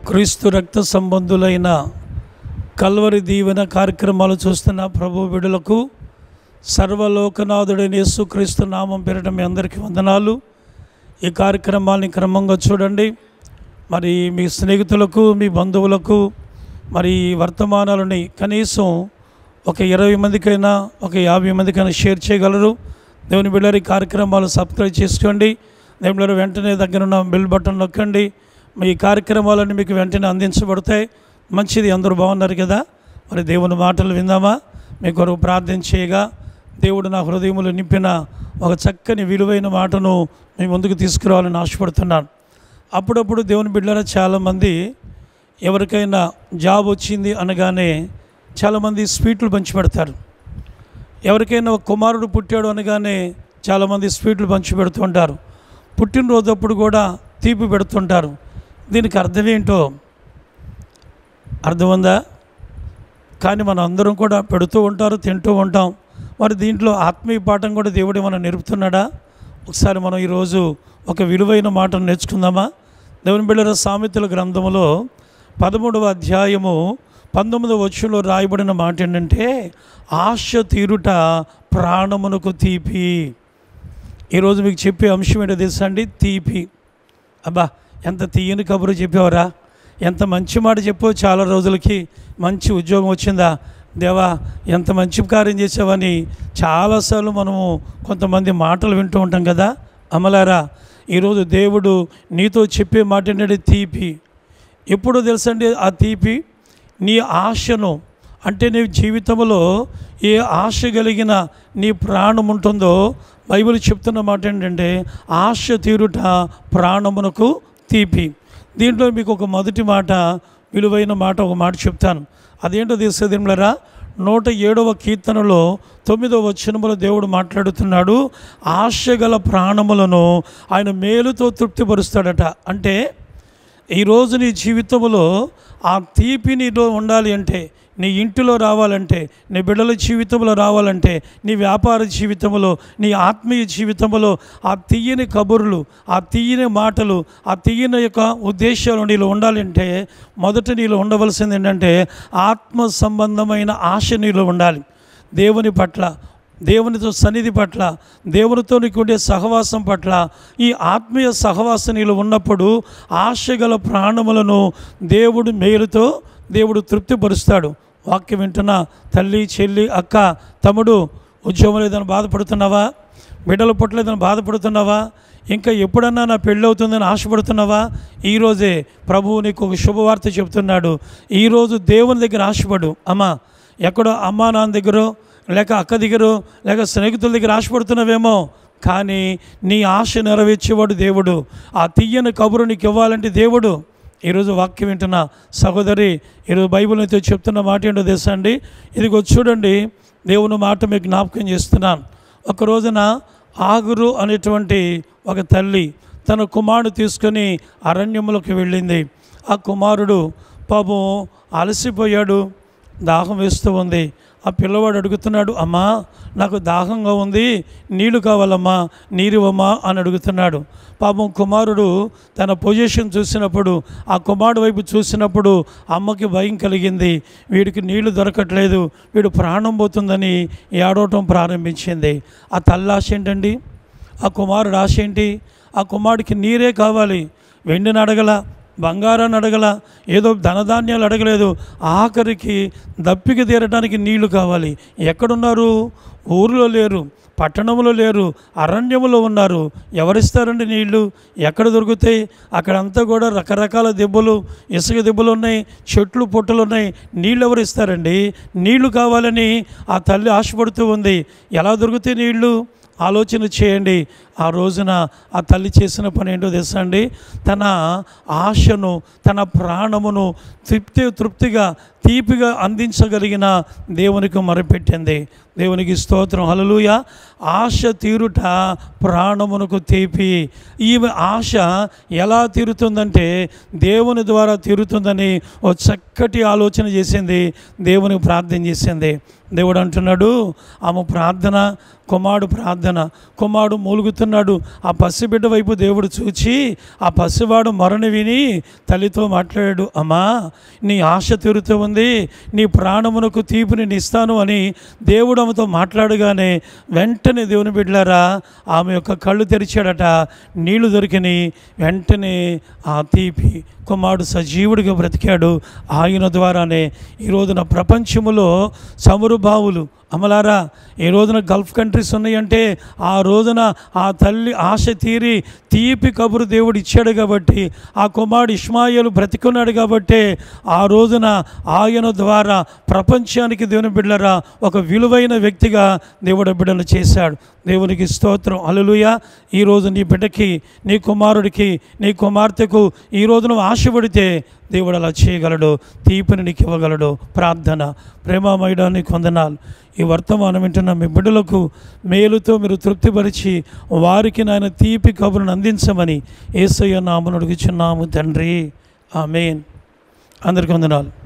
క్రీస్తు రక్త సంబంధులైన కల్వరి దీవెన కార్యక్రమాలు చూస్తున్న ప్రభు బిడ్డలకు సర్వలోకనాథుడైన యేసుక్రీస్తు నామం పేరిట మీ అందరికీ వందనాలు. ఈ కార్యక్రమాన్ని క్రమంగా చూడండి. మరి మీ స్నేహితులకు, మీ బంధువులకు మరి వర్తమానాలని కనీసం ఒక 20 మందికైనా, ఒక 50 మందికైనా షేర్ చేయగలరు. దేవుని బిడ్డల కార్యక్రమాలు సబ్స్క్రైబ్ చేసుకోండి. దేవుని బిడ్డలు వెంటనే దగ్గరున్న బెల్ బటన్ నొక్కండి. మీ కార్యక్రమాలన్నీ మీకు వెంటనే అందించబడతాయి. మంచిది, అందరూ బాగున్నారు కదా. మరి దేవుని మాటలు విందామా? మీ కొరకు ప్రార్థన చేయగా దేవుడు నా హృదయములు నింపిన ఒక చక్కని విలువైన మాటను మీ ముందుకు తీసుకురావాలని ఆశపడుతున్నాను. అప్పుడప్పుడు దేవుని బిడ్డల చాలామంది ఎవరికైనా జాబ్ వచ్చింది అనగానే చాలామంది స్వీట్లు పంచిపెడతారు. ఎవరికైనా ఒక కుమారుడు పుట్టాడు అనగానే చాలామంది స్వీట్లు పంచిపెడుతుంటారు. పుట్టినరోజు అప్పుడు కూడా తీపి పెడుతుంటారు. దీనికి అర్థం ఏంటో అర్థం ఉందా? కానీ మనం అందరం కూడా పెడుతూ ఉంటారు, తింటూ ఉంటాం. మరి దీంట్లో ఆత్మీయ పాఠం కూడా దేవుడు మనం నేర్పుతున్నాడా? ఒకసారి మనం ఈరోజు ఒక విలువైన మాటను నేర్చుకుందామా? దేవుని బిడ్డల సామెతల గ్రంథములో 13వ అధ్యాయము 19వ వచనంలో రాయబడిన మాట ఏంటంటే, ఆశ తీరుట ప్రాణమునకు తీపి. ఈరోజు మీకు చెప్పే అంశం ఏంటో తెలుసా అండి? తీపి. అబ్బా, ఎంత తీయని కబురు చెప్పేవరా, ఎంత మంచి మాట చెప్పావు. చాలా రోజులకి మంచి ఉద్యోగం వచ్చిందా, దేవా ఎంత మంచి కార్యం చేసావని చాలాసార్లు మనము కొంతమంది మాటలు వింటూ ఉంటాం కదా. అమలారా, ఈరోజు దేవుడు నీతో చెప్పే మాట ఏంటంటే తీపి. ఎప్పుడో తెలుసండి ఆ తీపి? నీ ఆశను, అంటే నీ జీవితంలో ఏ ఆశ కలిగిన నీ ప్రాణం ఉంటుందో బైబిల్ చెప్తున్న మాట ఏంటంటే, ఆశ తీరుట ప్రాణమునకు తీపి. దీంట్లో మీకు ఒక మొదటి మాట, విలువైన మాట, ఒక మాట చెప్తాను. అదేంటో తీసుకురా. 107వ కీర్తనలో 9వ వచనములో దేవుడు మాట్లాడుతున్నాడు. ఆశ గల ప్రాణములను ఆయన మేలుతో తృప్తిపరుస్తాడట. అంటే ఈరోజు నీ జీవితంలో ఆ తీపి నీలో ఉండాలి అంటే, నీ ఇంటిలో రావాలంటే, నీ బిడ్డల జీవితంలో రావాలంటే, నీ వ్యాపార జీవితంలో, నీ ఆత్మీయ జీవితంలో ఆ తీయని కబుర్లు, ఆ తీయని మాటలు, ఆ తీయని యొక్క ఉద్దేశాలు నీలో ఉండాలంటే మొదట నీలో ఉండవలసింది ఏంటంటే ఆత్మ సంబంధమైన ఆశ నీలో ఉండాలి. దేవుని పట్ల, దేవునితో సన్నిధి పట్ల, దేవునితో నీకు ఉండే సహవాసం పట్ల, ఈ ఆత్మీయ సహవాసం నీలో ఉన్నప్పుడు ఆశ గల ప్రాణములను దేవుడు మేలుతో దేవుడు తృప్తిపరుస్తాడు. వాక్యం వింటున్న తల్లి, చెల్లి, అక్క, తమ్ముడు, ఉద్యోగం లేదని బాధపడుతున్నావా? బిడ్డల పట్ల ఏదైనా బాధపడుతున్నావా? ఇంకా ఎప్పుడన్నా నా పెళ్ళి అవుతుందని ఆశపడుతున్నావా? ఈరోజే ప్రభువు నీకు ఒక శుభవార్త చెప్తున్నాడు. ఈరోజు దేవుని దగ్గర ఆశపడు. అమ్మా, ఎక్కడో అమ్మా నాన్న దగ్గరో, లేక అక్క దగ్గరో, లేక స్నేహితుల దగ్గర ఆశపడుతున్నావేమో, కానీ నీ ఆశ నెరవేర్చేవాడు దేవుడు. ఆ తీయని కబురు నీకు ఇవ్వాలంటే దేవుడు. ఈరోజు వాక్యం వింటున్న సహోదరి, ఈరోజు బైబిల్ అయితే చెప్తున్న మాట ఏంటో తెలుసా అండి? ఇదిగో చూడండి, దేవుని మాట మీకు జ్ఞాపకం చేస్తున్నాను. ఒక రోజున ఆగురు అనేటువంటి ఒక తల్లి తన కుమారుడు తీసుకొని అరణ్యంలోకి వెళ్ళింది. ఆ కుమారుడు పాపం అలసిపోయాడు, దాహం వేస్తూ ఉంది. ఆ పిల్లవాడు అడుగుతున్నాడు, అమ్మా నాకు దాహంగా ఉంది, నీళ్ళు కావాలమ్మా, నీరువమ్మా అని అడుగుతున్నాడు. పాపం కుమారుడు తన పొజిషన్ చూసినప్పుడు, ఆ కుమారుడు వైపు చూసినప్పుడు అమ్మకి భయం కలిగింది. వీడికి నీళ్లు దొరకట్లేదు, వీడు ప్రాణం పోతుందని ఏడవటం ప్రారంభించింది. ఆ తల్లి ఆశ ఏంటండి? ఆ కుమారుడు ఆశ ఏంటి? ఆ కుమారుడికి నీరే కావాలి. వెండిని అడగల, బంగారాన్ని అడగల, ఏదో ధనధాన్యాలు అడగలేదు. ఆఖరికి దప్పిక తీరడానికి నీళ్లు కావాలి. ఎక్కడున్నారు? ఊరిలో లేరు, పట్టణంలో లేరు, అరణ్యంలో ఉన్నారు. ఎవరిస్తారండి నీళ్లు? ఎక్కడ దొరుకుతాయి? అక్కడంతా కూడా రకరకాల దెబ్బలు, ఇసుక దెబ్బలు ఉన్నాయి, చెట్లు పుట్టలు ఉన్నాయి. నీళ్ళు ఎవరు ఇస్తారండి? నీళ్లు కావాలని ఆ తల్లి ఆశపడుతూ ఉంది. ఎలా దొరుకుతాయి నీళ్లు? ఆలోచన చేయండి. ఆ రోజున ఆ తల్లి చేసిన పని ఏంటో తెలుసా అండి? తన ఆశను, తన ప్రాణమును తృప్తిగా, తీపిగా అందించగలిగిన దేవునికి మొరపెట్టింది. దేవునికి స్తోత్రం, హల్లెలూయా. ఆశ తీరుట ప్రాణమునకు తీపి. ఈ ఆశ ఎలా తీరుతుందంటే దేవుని ద్వారా తీరుతుందని ఓ చక్కటి ఆలోచన చేసింది. దేవునికి ప్రార్థన చేసింది. దేవుడు అంటున్నాడు, ఆమె ప్రార్థన, కుమారుడు ప్రార్థన. కుమారుడు మూలుగుతున్న ఏడుస్తున్నాడు. ఆ పసిబిడ్డ వైపు దేవుడు చూచి ఆ పసివాడు మొరని విని తల్లితో మాట్లాడాడు, అమ్మా నీ ఆశ తీరుతూ ఉంది, నీ ప్రాణమునకు తీపిని ఇస్తాను అని దేవుడు ఆమెతో మాట్లాడగానే వెంటనే దేవుని బిడ్డలారా ఆమె యొక్క కళ్ళు తెరిచాడట, నీళ్లు దొరికినాయి. వెంటనే ఆ తీపి కుమారుడు సజీవుడిగా బ్రతికాడు. ఆయన ద్వారానే ఈ రోజున ప్రపంచములో చమురు బావులు అమలారా, ఏ రోజున గల్ఫ్ కంట్రీస్ ఉన్నాయంటే ఆ రోజున ఆ తల్లి ఆశ తీరి తీపి కబురు దేవుడు ఇచ్చాడు కాబట్టి, ఆ కుమారుడు ఇష్మాయేలు బ్రతికున్నాడు కాబట్టి ఆ రోజున ఆయన ద్వారా ప్రపంచానికి దేవుని బిడ్డలరా ఒక విలువైన వ్యక్తిగా దేవుడు బిడ్డలు చేశాడు. దేవునికి స్తోత్రం. హల్లెలూయా. ఈరోజు నీ బిడ్డకి, నీ కుమారుడికి, నీ కుమార్తెకు ఈ రోజున ఆశపడితే దేవుడు అలా చేయగలడు, తీపిని నీకు ఇవ్వగలడు. ప్రార్థన. ప్రేమామయుడా నీకు వందనాలు. ఈ వర్తమానం వింటున్న మీ బిడ్డలకు మేలుతో మీరు తృప్తిపరిచి వారికి నాయన తీపి కబురును అందించమని యేసయ్య నామమున అడుగుచున్నాము తండ్రి. ఆమేన్. అందరికీ వందనాలు.